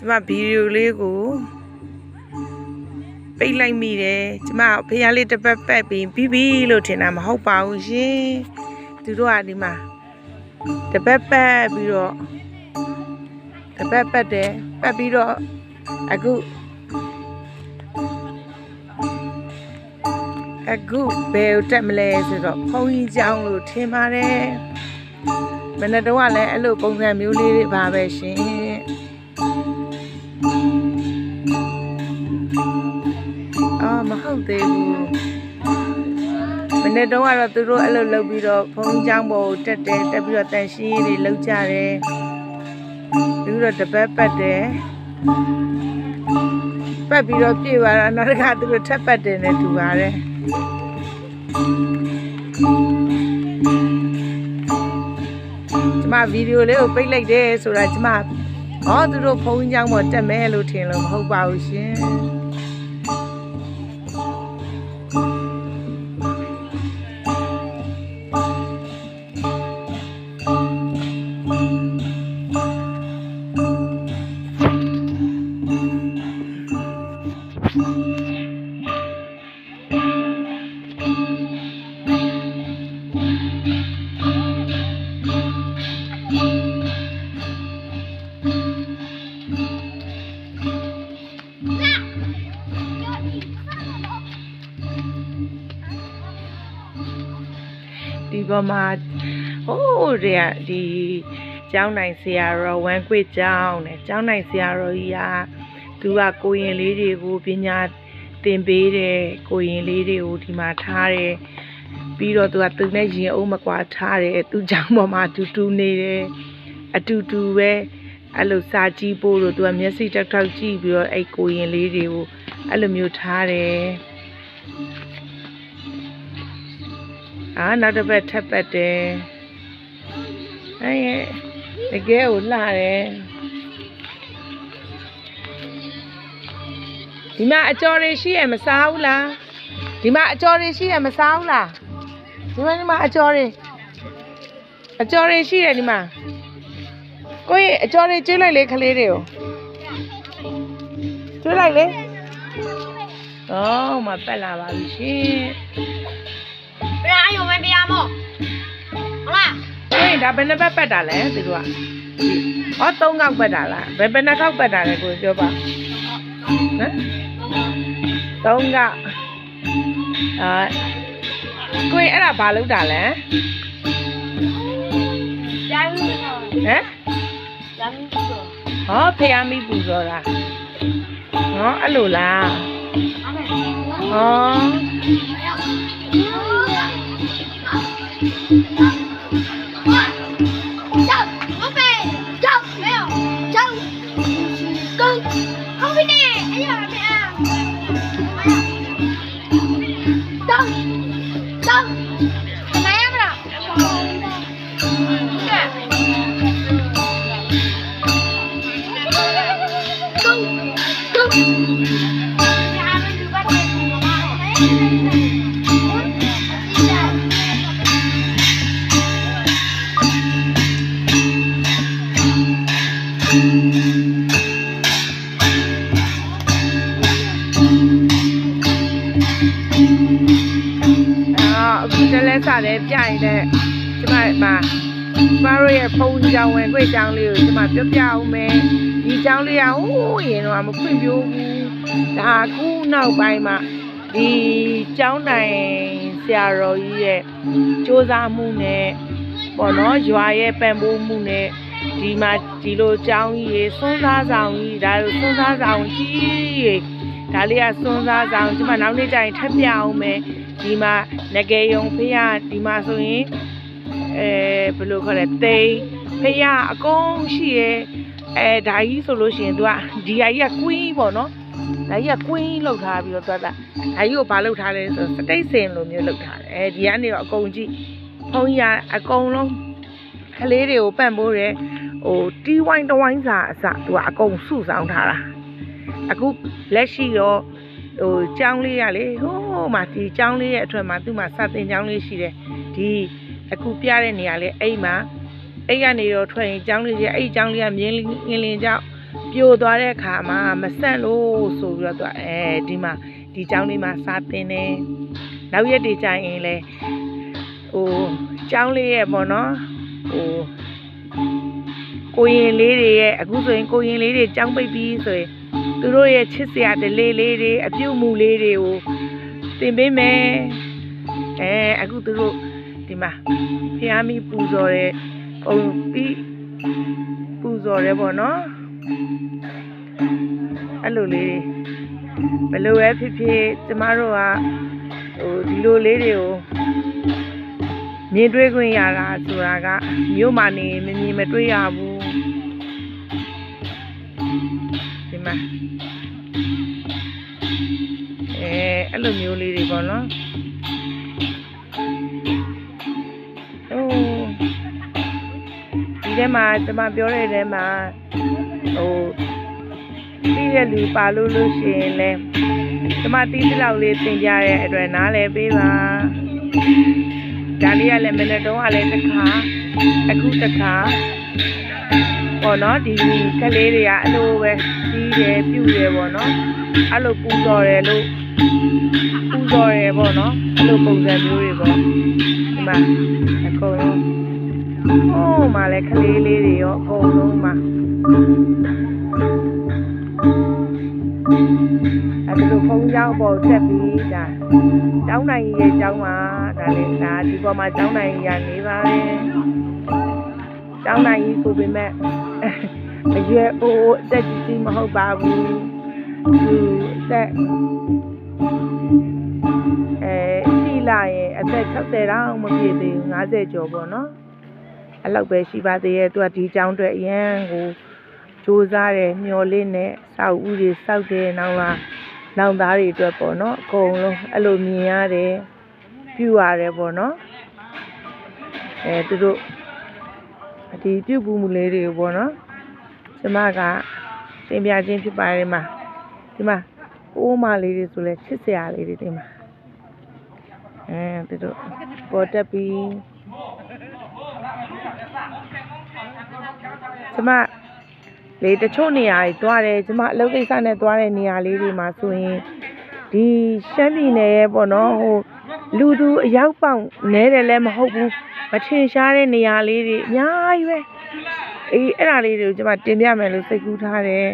ကျမဗီဒီယိုလေးကိုပိတ်လိုက်မိတယ်ကျမဖေးလေးတစ်ပတ်ပတ်ပြီးပြီးလို့ထင်တာမဟုတ်ပါဘူးရှင်သူတို့ကဒီမှာတစ်ပတ်ပတ်ပြီးတော့တစ်ပတ်ပတ်တယ်ပတ်ပြီးတော့အခုဘယ်တက်မလဲဆိုတော့ဖုန်းကြီးကြောင်းလို့ထင်ပါတယ်မနေ့တော့ကလည်းအဲ့လိုပုံစံမျိုးလေးတွေပါပဲရှင်မဟုတ်သေးဘူးမနေ့တော့ကတော့သူတို့အဲ့လိုလုပ်ပြီးတော့ဖုန်းကြောင်းပေါ်တက်တယ်တက်ပြီးတော့တန်ရှင်းရေးတွေလုပ်ကြတယ်ပြီးတော့တပတ်ပတ်တယ်ပတ်ပြီးတော့ပြေသွားတာနောက်တစ်ခါသူတို့ထပ်ပတ်တယ်နဲ့တူပါတယ်ကျမဗီဒီယိုလေးကိုပိတ်လိုက်တယ်ဆိုတာကျမသူတို့ဖုန်းကြောင်းပေါ်တက်မယ်လို့ထင်လို့မဟုတ်ပါဘူးရှင်ဒီပေါ်မှာဒီကျောင်းနိုင်ဆရာတော်ဝမ်ကွေကျောင်းနဲ့ကျောင်းနိုင်ဆရာတော်ကြီးကသူကကိုရင်လေးတွေကိုပညာသင်ပေးတယ်ကိုရင်လေးတွေကိုဒီမှာထားတယ်ပြီးတော့သူနဲ့ရင်အုပ်မကွာထားတယ်သူကျောင်းပေါ်မှာတူနေတယ်အတူပဲအဲ့လိုစာကြည့်ဖို့လို့သူကမျက်စိတောက်ကြည့်ပြီးတော့အဲ့ကိုရင်လေးတွေကိုအဲ့လိုမျိုးထားတယ်နောက်တစ်ပတ်ထပ်ပတ်တယ်တကယ်ကိုလှတယ်ဒီမှာအကျော်တွေရှိရမစားဘူးလားဒီမှာအကျော်တွေရှိရမစားဘူးလားဒီမှာအကျော်တွေရှိတယ်ဒီမှာကိုကြီးအကျော်တွေကျွေးလိုက်လေခလေးတွေကိုကျွေးလိုက်လေမပတ်လာပါဘူးရှင်ဘယ်အယုံမတရားမို့ဟုတ်လားဒါဘယ်နှပတ်ပတ်တာလဲသူတို့က3ခေါက်ပတ်တာလားဘယ်နှခေါက်ပတ်တာလဲကိုပြောပါဟမ်3ခေါက်ကိုအဲ့ဒါဘာလုပ်တာလဲကျန်းဟမ်ကျန်းဖေးမိပူဇော်တာအဲ့လိုလားအခုတလဲစားတယ်ပြရင်လည်းကျမတို့ရဲ့ဖုန်းကြောင်ဝင်ခွေကြောင်လေးကိုကျမပြောပြအောင်မယ်ဒီကြောင်လေးကရင်တော့မဖွင့်ပြဘူးဒါခုနောက်ပိုင်းမှာဒီကျောင်းတိုင်ဆရာတော်ကြီးရဲ့စ조사မှုနဲ့ပေါ့နော်ရွာရဲ့ပံ့ပိုးမှုနဲ့ဒီမှာဒီလိုကျောင်းကြီးရေစွန်းစားဆောင်ကြီးဒါလိုစွန်းစားဆောင်ကြီးရေဒါလေးကစွန်းစားဆောင်ကျမနောက်နေ့ကျရင်ထပ်ပြအောင်မယ်ဒီမှာငကေယုံဖေးဒီမှာဆိုရင်ဘယ်လိုခေါ်လဲသိန်းဖေးအကုန်ရှိရဲဒါကြီးဆိုလို့ရှိရင်သူကဒီဟာကြီးကကွင်းပေါ့နော်ဒါကြီးကကွင်းလောက်ထားပြီးတော့ဒါကြီးကိုဘာလောက်ထားလဲဆိုစတိတ်စင်လိုမျိုးလောက်ထားတယ်ဒီကနေတော့အကုန်ကြည့်ဖုံးရအကုန်လုံးကလေးတွေကိုပန့်ပိုးတယ်တီးဝိုင်းတဝိုင်းစာအစသူကအကုန်စုဆောင်ထားတာအခုလက်ရှိတော့ကျောင်းလေးရလေမှာဒီကျောင်းလေးရဲ့အထွတ်မှာသူ့မှာစာသင်ကျောင်းလေးရှိတယ်ဒီအခုပြတဲ့နေရာလေးအိမ်မှာအိမ်ကနေတော့ထွက်ရင်ကျောင်းလေးကြီးအဲ့ကျောင်းလေးကမြင်းလင်းကျောင်း ပြိုသွားတဲ့အခါမှာမဆန့်လို့ဆိုပြီးတော့ဒီမှာဒီကျောင်းလေးမှာစာသင်တယ်နောက်ရက်တွေကြာရင်လဲကျောင်းလေးရဲ့ပေါ့နော်ကိုရင်လေးတွေရဲ့အခုဆိုရင်ကိုရင်လေးတွေကျောင်းပိတ်ပြီးဆိုရင်သူတို့ရဲ့ချစ်စရာဒလေးလေးတွေအပြုတ်မှုလေးတွေကိုသင်ပေးမယ်အခုသူတို့ဒီမှာဖျားမိပူဇော်တယ်ပြီးပူဇော်တယ်ပေါ့နော်အဲ့လိုလေးဘယ်လိုပဲဖြစ်ဖြစ်ကျမတို့ကဒီလိုလေးတွေကိုမြင်တွေ့ခွင့်ရတာဆိုတာကမြို့မှာနေမမြင်မတွေ့ရဘူးဒီမှာအဲ့လိုမျိုးလေးတွေပေါ့နော်ဒီထဲမှာကျမပြောတဲ့ထဲမှာပြီးတဲ့လူပါလို့ရှိရင်လဲကျမတီးသလောက်လေးသင်ကြတဲ့အတွက်နားလည်ပေးပါဒါလေးကလည်းမနေ့တုန်းကလည်းတစ်ခါအခုတစ်ခါပေါ့နော်ဒီကလေးတွေကအဲ့လိုပဲကြီးတယ်ပြုတ်တယ်ပေါ့နော်အဲ့လိုပူဇော်တယ်လို့ပူဇော်တယ်ပေါ့နော်အဲ့လိုပုံစံမျိုးတွေပေါ့ဒီမှာအကုန်လုံးမှလည်းကလေးလေးတွေရောအကုန်လုံးမှာအဲ့လိုဖုန်းကြောင်းပေါ်ဆက်ပြီးဒါကျောင်းနိုင်ရဲ့ကျောင်းမှာဒါလည်းဒါဒီပေါ်မှာကျောင်းနိုင်ရနေပါတယ်ကျောင်းနိုင်ဆိုပေမဲ့အရွယ်အသက်ကြီးမဟုတ်ပါဘူးသူအသက်ရှိလာရင်အသက်60တောင်မပြည့်သေးဘူး50ကျော်ပေါ့နော်အဲ့လောက်ပဲရှိပါသေးရဲ့သူကဒီကျောင်းအတွက်အရန်ကိုစူးစမ်းတယ်မျော်လင့်နဲ့စောက်ဦးတွေစောက်တယ်နောက်သားတွေအတွက်ပေါ့နော်အကုန်လုံးအဲ့လိုမြင်ရတယ်ပြုရတယ်ပေါ့နော်သူတို့ဒီပြုပူမှုလေးတွေပေါ့နော်ကျမကသင်ပြခြင်းဖြစ်ပါတယ်မှာဒီမှာအိုးမလေးတွေဆိုလဲချစ်စရာလေးတွေဒီမှာသူတို့ပေါ်တက်ပြီးကျမလေတချို့နေရာတွေသွားတယ်ကျမအလုပ်ကိစ္စနဲ့သွားတဲ့နေရာလေးတွေမှာဆိုရင်ဒီရှမ်းပြည်နယ်ရဲ့ပေါ့နော်လူသူအရောက်ပေါက်နဲတယ်လည်းမဟုတ်ဘူးမထင်ရှားတဲ့နေရာလေးတွေအများကြီးပဲအဲ့ဒါလေးတွေကိုကျမတင်ပြမယ်လို့စိတ်ကူးထားတယ်